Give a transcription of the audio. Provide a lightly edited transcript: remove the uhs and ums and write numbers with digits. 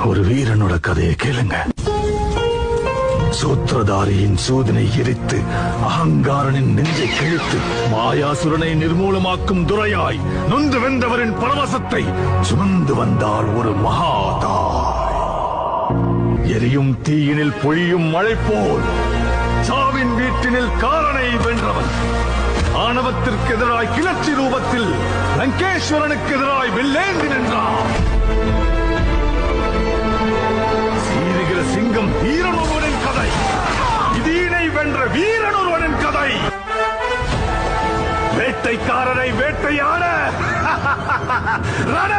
ஒரு வீரனோட கதையை கேளுங்க. சூத்திரதாரியின் சூதனை எரித்து அகங்காரனின் நெஞ்சை கிழித்து மாயாசுரனை நிர்மூலமாக்கும் துரையாய் நொந்து வென்றவரின் பரவசத்தை சுமந்து வந்தாள் ஒரு மகாதாய். எரியும் தீயினில் பொழியும் மழை போல் சாவின் வீட்டினில் காரனை வென்றவன். ஆணவத்திற்கு எதிராய் கிளர்ச்சி ரூபத்தில் லங்கேஸ்வரனுக்கு எதிராய் வெள்ளேந்தி நின்றான். சீருகிற சிங்கம் வீரன் ஒருவனின் கதை. இதீனை வென்ற வீரன் ஒருவனின் கதை. வேட்டைக்காரரை வேட்டையாட ரண